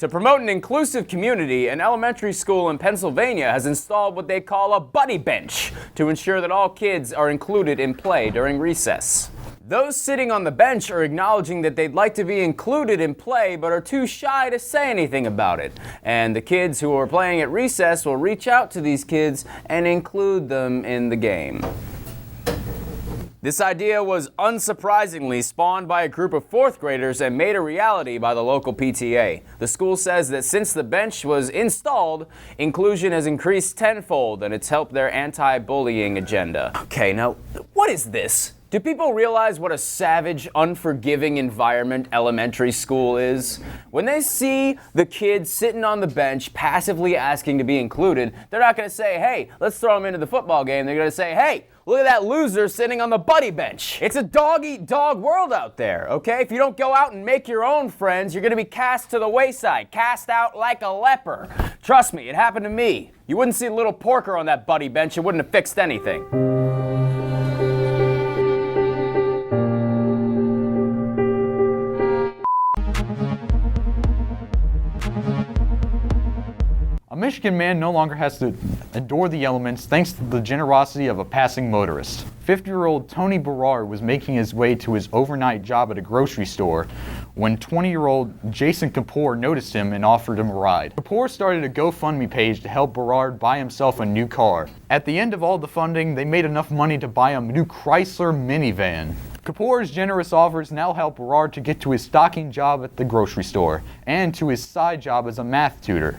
To promote an inclusive community, an elementary school in Pennsylvania has installed what they call a buddy bench to ensure that all kids are included in play during recess. Those sitting on the bench are acknowledging that they'd like to be included in play but are too shy to say anything about it. And the kids who are playing at recess will reach out to these kids and include them in the game. This idea was unsurprisingly spawned by a group of fourth graders and made a reality by the local PTA. The school says that since the bench was installed, inclusion has increased tenfold and it's helped their anti-bullying agenda. Okay, now, what is this? Do people realize what a savage, unforgiving environment elementary school is? When they see the kids sitting on the bench passively asking to be included, they're not going to say, hey, let's throw them into the football game. They're going to say, hey, look at that loser sitting on the buddy bench. It's a dog-eat-dog world out there, okay? If you don't go out and make your own friends, you're going to be cast to the wayside, cast out like a leper. Trust me, it happened to me. You wouldn't see little Porker on that buddy bench. It wouldn't have fixed anything. A Michigan man no longer has to endure the elements thanks to the generosity of a passing motorist. 50-year-old Tony Pereira was making his way to his overnight job at a grocery store when 20-year-old Jason Kapoor noticed him and offered him a ride. Kapoor started a GoFundMe page to help Pereira buy himself a new car. At the end of all the funding, they made enough money to buy a new Chrysler minivan. Kapoor's generous offers now help Pereira to get to his stocking job at the grocery store and to his side job as a math tutor.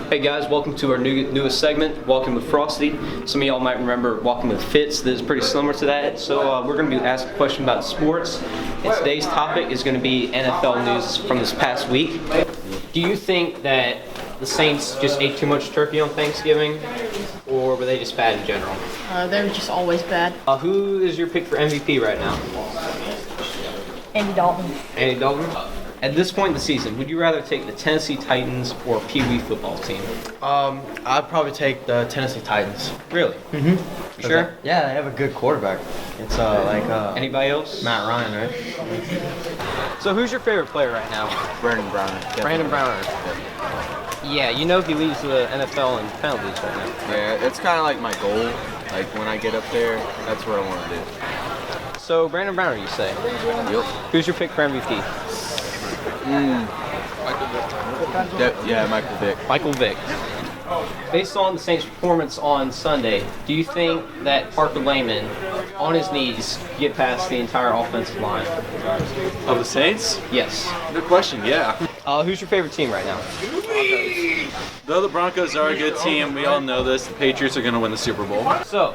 Hey guys, welcome to our newest segment, Walking with Frosty. Some of y'all might remember Walking with Fitz. This is pretty similar to that. So we're going to be asking a question about sports. And today's topic is going to be NFL news from this past week. Do you think that the Saints just ate too much turkey on Thanksgiving, or were they just bad in general? They're just always bad. Who is your pick for MVP right now? Andy Dalton. Andy Dalton? At this point in the season, would you rather take the Tennessee Titans or Pee Wee football team? I'd probably take the Tennessee Titans. Really? Mm-hmm. You sure? Yeah, they have a good quarterback. It's anybody else? Matt Ryan, right? So who's your favorite player right now? Brandon Browner. Brandon Browner. Yeah, you know he leads the NFL in penalties right now. Yeah, it's kind of like my goal. Like when I get up there, that's what I want to do. So Brandon Browner, you say? Yep. Who's your pick for MVP? Michael Vick. Michael Vick. Based on the Saints' performance on Sunday, do you think that Parker Layman, on his knees, get past the entire offensive line? Of the Saints? Yes. Good question, yeah. Who's your favorite team right now? Though the Broncos are a good team, we all know this, the Patriots are going to win the Super Bowl. So,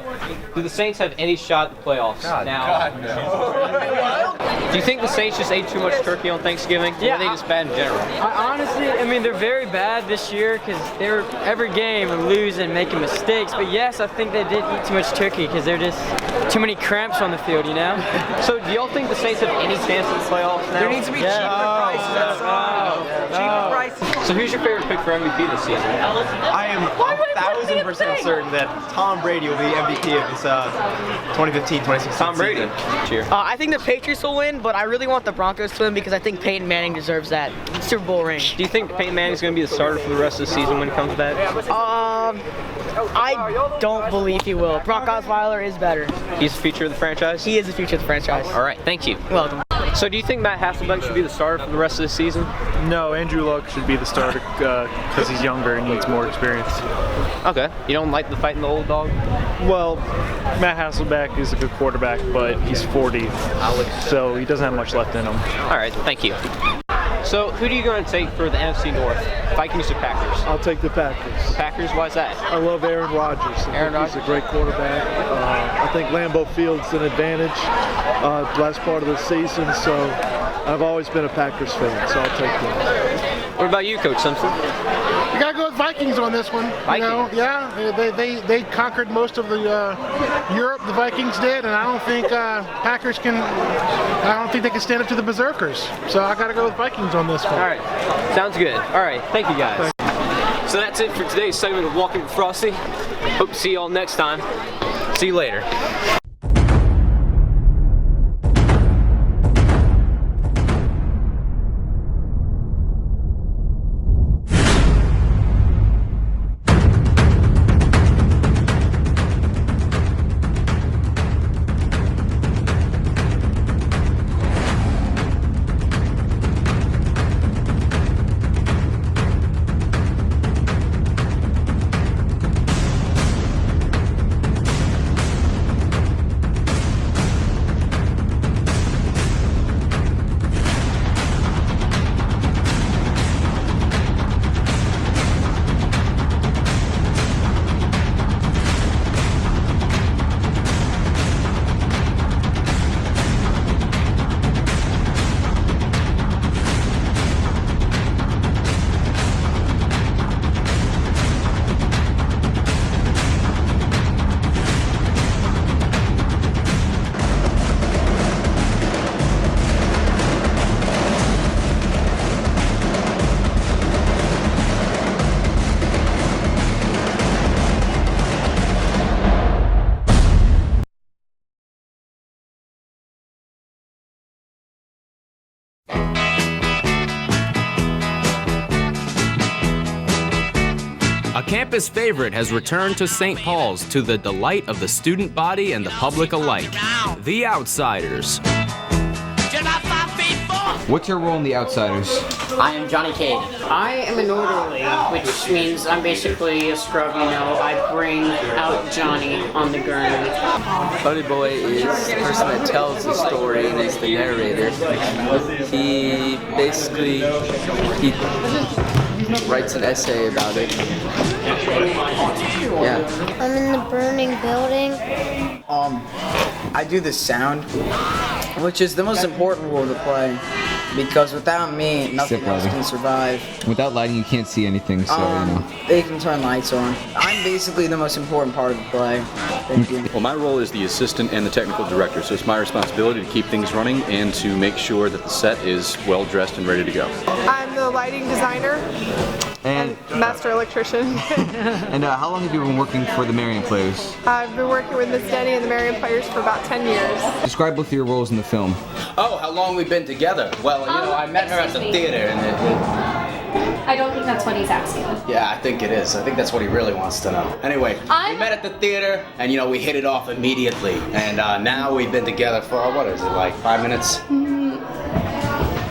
do the Saints have any shot at the playoffs now? Do you think the Saints just ate too much turkey on Thanksgiving? Or are they just bad in general? Honestly, I mean, they're very bad this year because they're every game losing and making mistakes. But yes, I think they did eat too much turkey because they're just too many cramps on the field, you know? So do y'all think the Saints have any chance at the playoffs now? There needs to be cheaper prices. That's cheaper prices. So who's your favorite pick for MVP this season? I am 1,000% certain that Tom Brady will be MVP of this 2015-2016 Tom Brady. Cheer. I think the Patriots will win, but I really want the Broncos to win because I think Peyton Manning deserves that Super Bowl ring. Do you think Peyton Manning's going to be the starter for the rest of the season when he comes back? I don't believe he will. Brock Osweiler is better. He's the future of the franchise? He is the future of the franchise. All right, thank you. You're welcome. So do you think Matt Hasselbeck should be the starter for the rest of the season? No, Andrew Luck should be the starter because he's younger and needs more experience. Okay. You don't like the fighting the old dog? Well, Matt Hasselbeck is a good quarterback, but he's 40, so he doesn't have much left in him. All right, thank you. So who do you going to take for the NFC North? Vikings or Packers? I'll take the Packers. Packers, why is that? I love Aaron Rodgers. He's a great quarterback. I think Lambeau Field's an advantage last part of the season, so I've always been a Packers fan, so I'll take them. What about you, Coach Simpson? You gotta go with Vikings on this one. Vikings? They conquered most of the Europe. The Vikings did, and I don't think Packers can. I don't think they can stand up to the Berserkers. So I gotta go with Vikings on this one. All right, sounds good. All right, thank you guys. So that's it for today's segment of Walking with Frosty. Hope to see you all next time. See you later. A campus favorite has returned to St. Paul's to the delight of the student body and the public alike. The Outsiders. What's your role in The Outsiders? I am Johnny Cade. I am an orderly, which means I'm basically a scrub, you know. I bring out Johnny on the gurney. Buddy Boy is the person that tells the story and is the narrator. He basically writes an essay about it. Yeah. I'm in the burning building. I do the sound, which is the most important role to play, because without me, nothing else can survive. Without lighting, you can't see anything, so you know. They can turn lights on. I'm basically the most important part of the play. Thank you. Well, my role is the assistant and the technical director, so it's my responsibility to keep things running and to make sure that the set is well dressed and ready to go. I'm the lighting designer and master electrician. And how long have you been working for the Marion Players? I've been working with Miss Denny and the Marion Players for about 10 years. Describe both of your roles in the film. Oh, how long we've been together? Well, I met her at the theater and I don't think that's what he's asking. yeah, I think it is. I think that's what he really wants to know. Anyway, we met at the theater and we hit it off immediately. And now we've been together for, what is it, like 5 minutes?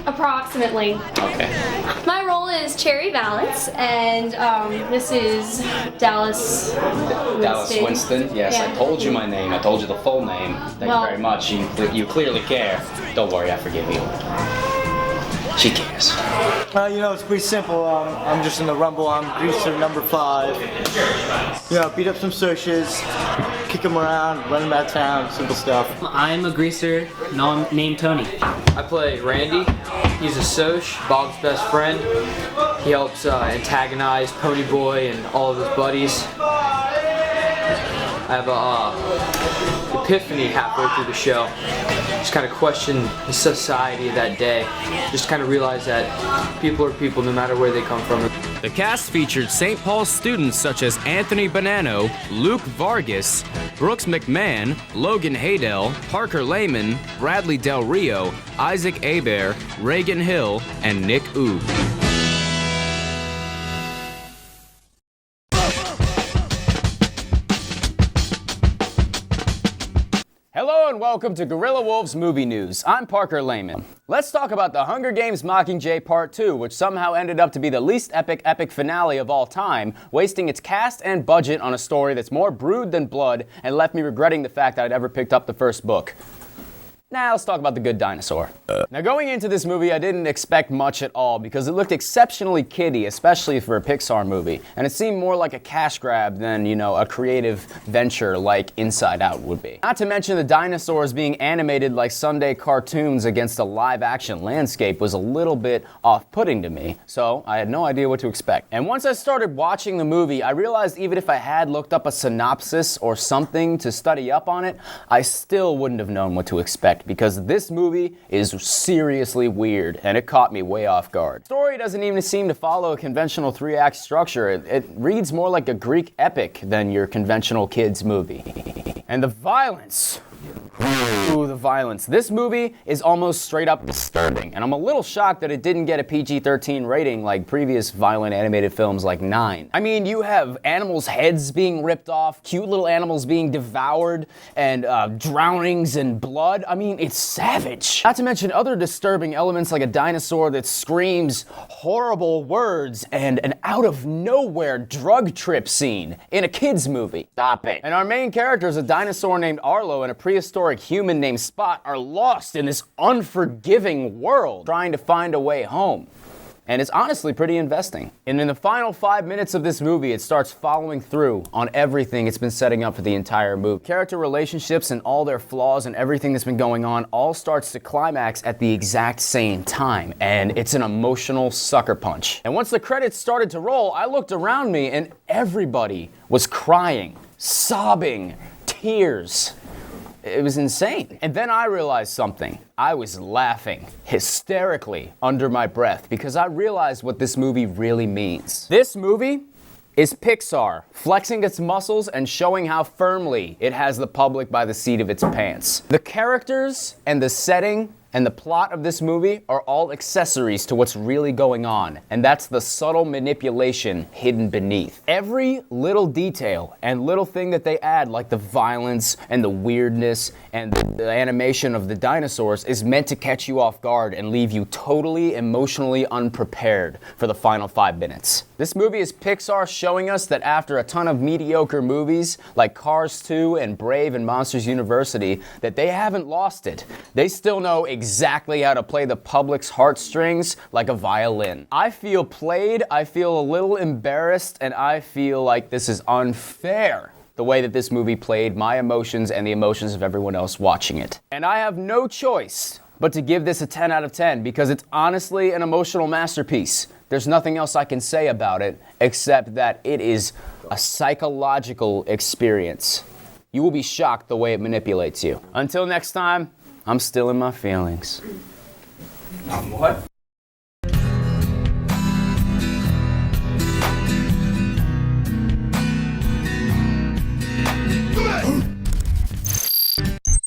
Approximately. Okay. My role is Cherry Valance, and this is Dallas Winston. Dallas Winston, yes, Yeah. I told you my name. I told you the full name. Thank you very much. You clearly care. Don't worry, I forgive you. She cares. It's pretty simple. I'm just in the Rumble. I'm greaser number 5. Beat up some searches, kick them around, run them out of town, simple stuff. I'm a greaser named Tony. I play Randy. He's a Soch, Bob's best friend. He helps antagonize Ponyboy and all of his buddies. I have a epiphany halfway through the show. Just kind of question the society of that day. Just kind of realize that people are people no matter where they come from. The cast featured St. Paul's students such as Anthony Bonanno, Luke Vargas, Brooks McMahon, Logan Haydell, Parker Lehman, Bradley Del Rio, Isaac Aber, Reagan Hill, and Nick Oob. Hello Hello and welcome to Guerilla Wolves Movie News. I'm Parker Lehman. Let's talk about The Hunger Games Mockingjay Part 2, which somehow ended up to be the least epic finale of all time, wasting its cast and budget on a story that's more brood than blood and left me regretting the fact that I'd ever picked up the first book. Now let's talk about The Good Dinosaur. Now going into this movie, I didn't expect much at all because it looked exceptionally kiddie, especially for a Pixar movie, and it seemed more like a cash grab than, a creative venture like Inside Out would be. Not to mention the dinosaurs being animated like Sunday cartoons against a live-action landscape was a little bit off-putting to me, so I had no idea what to expect. And once I started watching the movie, I realized even if I had looked up a synopsis or something to study up on it, I still wouldn't have known what to expect, because this movie is seriously weird and it caught me way off guard. The story doesn't even seem to follow a conventional 3-act structure. It reads more like a Greek epic than your conventional kids movie. And the violence. Ooh, the violence. This movie is almost straight up disturbing, and I'm a little shocked that it didn't get a PG-13 rating like previous violent animated films like 9. I mean, you have animals' heads being ripped off, cute little animals being devoured, and drownings and blood. I mean, it's savage. Not to mention other disturbing elements like a dinosaur that screams horrible words and an out-of-nowhere drug trip scene in a kid's movie. Stop it. And our main character is a dinosaur named Arlo and a prehistoric human named Spot are lost in this unforgiving world, trying to find a way home. And it's honestly pretty investing. And in the final 5 minutes of this movie, it starts following through on everything it's been setting up for the entire movie. Character relationships and all their flaws and everything that's been going on all starts to climax at the exact same time. And it's an emotional sucker punch. And once the credits started to roll, I looked around me and everybody was crying, sobbing, tears. It was insane. And then I realized something. I was laughing hysterically under my breath because I realized what this movie really means. This movie is Pixar flexing its muscles and showing how firmly it has the public by the seat of its pants. The characters and the setting and the plot of this movie are all accessories to what's really going on, and that's the subtle manipulation hidden beneath. Every little detail and little thing that they add, like the violence and the weirdness and the animation of the dinosaurs, is meant to catch you off guard and leave you totally emotionally unprepared for the final 5 minutes. This movie is Pixar showing us that after a ton of mediocre movies like Cars 2 and Brave and Monsters University, that they haven't lost it. They still know exactly how to play the public's heartstrings like a violin. I feel played, I feel a little embarrassed, and I feel like this is unfair, the way that this movie played my emotions and the emotions of everyone else watching it. And I have no choice but to give this a 10 out of 10 because it's honestly an emotional masterpiece. There's nothing else I can say about it except that it is a psychological experience. You will be shocked the way it manipulates you. Until next time, I'm still in my feelings. What?